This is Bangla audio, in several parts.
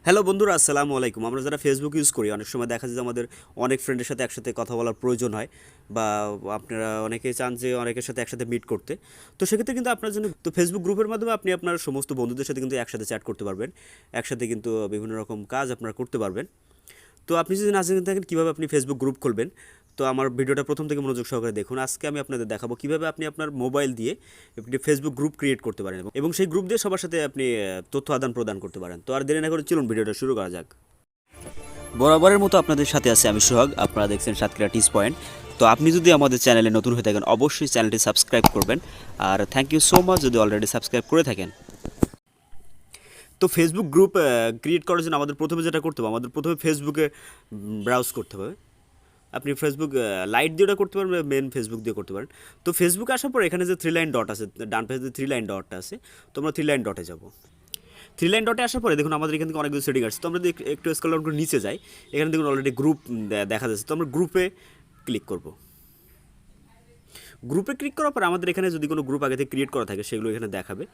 হ্যালো বন্ধুরা, আসসালামু আলাইকুম। আমরা যারা ফেসবুক ইউজ করি অনেক সময় দেখা যায় যে আমাদের অনেক ফ্রেন্ডের সাথে একসাথে কথা বলার প্রয়োজন হয়, বা আপনারা অনেকেই চান যে অনেকের সাথে একসাথে মিট করতে। তো সেক্ষেত্রে কিন্তু আপনার জন্য তো ফেসবুক গ্রুপের মাধ্যমে আপনি আপনার সমস্ত বন্ধুদের সাথে কিন্তু একসাথে চ্যাট করতে পারবেন, একসাথে কিন্তু বিভিন্ন রকম কাজ আপনারা করতে পারবেন। তো আপনি যদি না জেনে থাকেন কীভাবে আপনি ফেসবুক গ্রুপ খুলবেন, তো আমার ভিডিওটা প্রথম থেকে মনোযোগ সহকারে দেখুন। আজকে আমি আপনাদের দেখাবো কীভাবে আপনি আপনার মোবাইল দিয়ে একটি ফেসবুক গ্রুপ ক্রিয়েট করতে পারেন এবং সেই গ্রুপ দিয়ে সবার সাথে আপনি তথ্য আদান প্রদান করতে পারেন। তো আর দেরি না করে চলুন ভিডিওটা শুরু করা যাক। বরাবরের মতো আপনাদের সাথে আছি আমি সোহাগ। আপনারা দেখছেন সাতক্ষীরা টিস পয়েন্ট। তো আপনি যদি আমাদের চ্যানেলে নতুন হয়ে থাকেন অবশ্যই চ্যানেলটি সাবস্ক্রাইব করবেন, আর থ্যাংক ইউ সো মাচ যদি অলরেডি সাবস্ক্রাইব করে থাকেন। তো ফেসবুক গ্রুপ ক্রিয়েট করার জন্য আমাদের প্রথমে যেটা করতে হবে, আমাদের প্রথমে ফেসবুকে ব্রাউজ করতে হবে। আপনি ফেসবুক লাইট দিয়ে ওটা করতে পারেন, মেন ফেসবুক দিয়ে করতে পারেন। তো ফেসবুকে আসার পর এখানে যে থ্রি লাইন ডট আছে, ডান পাশে যে থ্রি লাইন ডটটা আছে, তো আমরা থ্রি লাইন ডটে যাব। থ্রি লাইন ডটে আসার পরে দেখুন আমাদের এখান থেকে অনেকগুলো সেটিং আছে। তো আমরা যদি একটু স্ক্রল ডাউন করে নিচে যাই, এখানে দেখুন অলরেডি গ্রুপ দেখা যাচ্ছে। তো আমরা গ্রুপে ক্লিক করব। গ্রুপে ক্লিক করার পর আমাদের এখানে যদি কোনো গ্রুপ আগে থেকে ক্রিয়েট করা থাকে সেগুলো এখানে দেখাবে।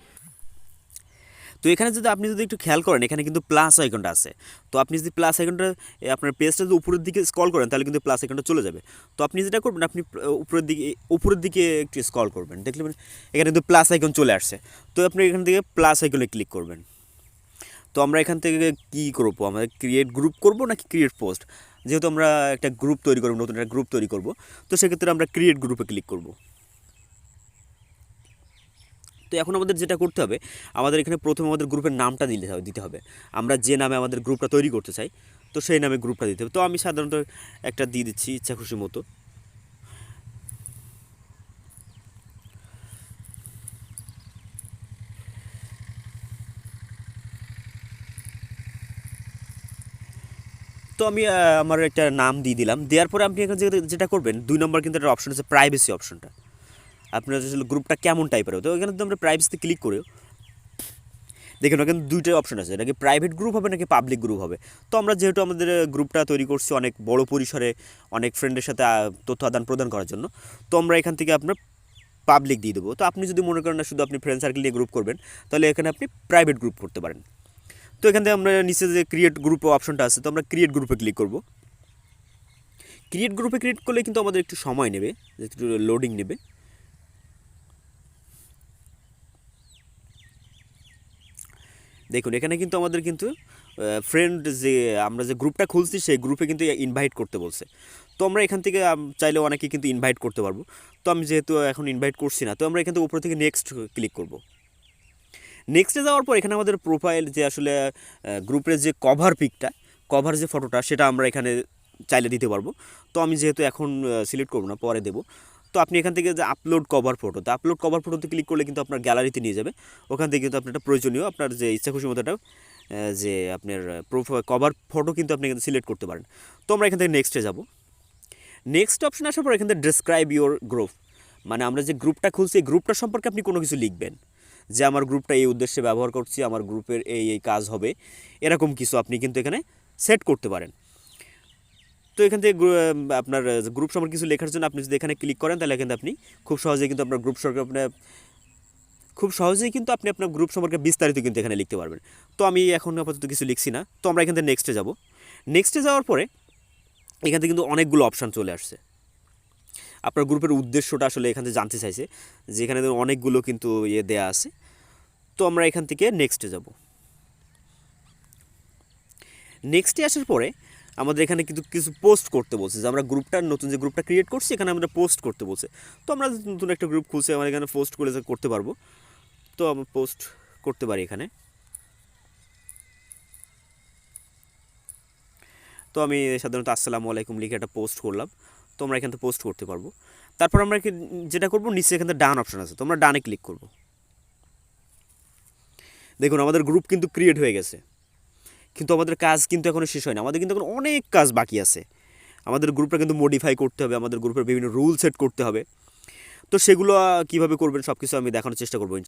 তো এখানে যদি আপনি যদি একটু খেয়াল করেন, এখানে কিন্তু প্লাস আইকনটা আছে। তো আপনি যদি প্লাস আইকনটা আপনার পেজটা যদি উপরের দিকে স্ক্রল করেন তাহলে কিন্তু প্লাস আইকনটা চলে যাবে। তো আপনি যেটা করবেন, আপনি উপরের দিকে একটু স্ক্রল করবেন, দেখলেন এখানে কিন্তু প্লাস আইকন চলে আসছে। তো আপনি এখান থেকে প্লাস আইকনে ক্লিক করবেন। তো আমরা এখান থেকে কী করবো, আমরা ক্রিয়েট গ্রুপ করব নাকি ক্রিয়েট পোস্ট? যেহেতু আমরা একটা গ্রুপ তৈরি করবো, নতুন একটা গ্রুপ তৈরি করব, তো সেক্ষেত্রে আমরা ক্রিয়েট গ্রুপে ক্লিক করব। তো এখন আমাদের যেটা করতে হবে, আমাদের এখানে প্রথমে আমাদের গ্রুপের নামটা দিতে হবে। আমরা যে নামে আমাদের গ্রুপটা তৈরি করতে চাই, তো সেই নামে গ্রুপটা দিতে হবে। তো আমি সাধারণত একটা দিয়ে দিচ্ছি ইচ্ছা খুশি মতো। তো আমি আমার একটা নাম দিয়ে দিলাম। দেওয়ার পরে আপনি এখানে যেটা করবেন, 2 নম্বর কিন্তু একটা অপশন আছে, প্রাইভেসি অপশনটা। আপনার আসলে গ্রুপটা কেমন টাইপের হবে, তো এখানে যদি আমরা প্রাইভেসিতে ক্লিক করি, দেখুন এখানে দুইটা অপশন আছে, নাকি প্রাইভেট গ্রুপ হবে নাকি পাবলিক গ্রুপ হবে। তো আমরা যেহেতু আমাদের গ্রুপটা তৈরি করছি অনেক বড় পরিসরে, অনেক ফ্রেন্ডের সাথে তথ্য আদান প্রদান করার জন্য, তো আমরা এখান থেকে আপনার পাবলিক দিয়ে দেবো। তো আপনি যদি মনে করেন না শুধু আপনি ফ্রেন্ড সার্কেল নিয়ে গ্রুপ করবেন, তাহলে এখানে আপনি প্রাইভেট গ্রুপ করতে পারেন। তো এখান থেকে আমরা নিচে যে ক্রিয়েট গ্রুপ অপশনটা আছে, তো আমরা ক্রিয়েট গ্রুপে ক্লিক করব। ক্রিয়েট গ্রুপে ক্রিয়েট করলে কিন্তু আমাদের একটু সময় নেবে, একটু লোডিং নেবে। দেখুন এখানে কিন্তু আমাদের কিন্তু ফ্রেন্ড যে আমরা যে গ্রুপটা খুলছি সেই গ্রুপে কিন্তু ইনভাইট করতে বলছে। তো আমরা এখান থেকে চাইলে অনেকে কিন্তু ইনভাইট করতে পারবো। তো আমি যেহেতু এখন ইনভাইট করছি না, তো আমরা এখান থেকে উপর থেকে নেক্সট ক্লিক করব। নেক্সটে যাওয়ার পর এখানে আমাদের প্রোফাইল যে আসলে গ্রুপের যে কভার যে ফটোটা, সেটা আমরা এখানে চাইলে দিতে পারবো। তো আমি যেহেতু এখন সিলেক্ট করবো না, পরে দেবো। তো আপনি এখান থেকে যে আপলোড কভার ফটো, তো আপলোড কভার ফটোতে ক্লিক করলে কিন্তু আপনার গ্যালারিতে নিয়ে যাবে। ওখান থেকে কিন্তু আপনার একটা প্রয়োজনীয় আপনার যে ইচ্ছা খুশি মতো একটা যে আপনার কভার ফটো কিন্তু আপনি কিন্তু সিলেক্ট করতে পারেন। তো আমরা এখান থেকে নেক্সটে যাব। নেক্সট অপশন আসার পর এখান থেকে ডেসক্রাইব ইউর গ্রুপ, মানে আমরা যে গ্রুপটা খুলছি এই গ্রুপটা সম্পর্কে আপনি কোনো কিছু লিখবেন, যে আমার গ্রুপটা এই উদ্দেশ্যে ব্যবহার করছি, আমার গ্রুপের এই কাজ হবে, এরকম কিছু আপনি কিন্তু এখানে সেট করতে পারেন। তো এখান থেকে আপনার গ্রুপ সম্পর্কে কিছু লেখার জন্য আপনি যদি এখানে ক্লিক করেন, তাহলে কিন্তু আপনি খুব সহজেই কিন্তু আপনার গ্রুপ সম্পর্কে আপনার গ্রুপ সম্পর্কে বিস্তারিত কিন্তু এখানে লিখতে পারবেন। তো আমি এখন আপাতত কিছু লিখছি না। তো আমরা এখান থেকে নেক্সটে যাব। নেক্সটে যাওয়ার পরে এখান থেকে কিন্তু অনেকগুলো অপশান চলে আসছে। আপনার গ্রুপের উদ্দেশ্যটা আসলে এখান থেকে জানতে চাইছে, যে এখানে অনেকগুলো কিন্তু দেয়া আছে। তো আমরা এখান থেকে নেক্সটে যাব। নেক্সটে আসার পরে আমাদের এখানে কিন্তু কিছু পোস্ট করতে বলছে, যে আমরা নতুন যে গ্রুপটা ক্রিয়েট করছি এখানে আমরা পোস্ট করতে বলছে। তো আমরা নতুন একটা গ্রুপ খুলছি, আমরা এখানে পোস্ট করতে পারবো। তো আমরা পোস্ট করতে পারি এখানে। তো আমি সাধারণত আসসালামু আলাইকুম লিখে একটা পোস্ট করলাম। তো আমরা এখান থেকে পোস্ট করতে পারবো। তারপর আমরা যেটা করবো, নিচে এখান থেকে ডান অপশন আছে, তো আমরা ডানে ক্লিক করব। দেখুন আমাদের গ্রুপ কিন্তু ক্রিয়েট হয়ে গেছে, কিন্তু আমাদের কাজ কিন্তু এখনও শেষ হয় না। আমাদের কিন্তু এখন অনেক কাজ বাকি আছে। আমাদের গ্রুপটা কিন্তু মডিফাই করতে হবে, আমাদের গ্রুপের বিভিন্ন রুল সেট করতে হবে। তো সেগুলো কীভাবে করবেন সব কিছু আমি দেখানোর চেষ্টা করবো।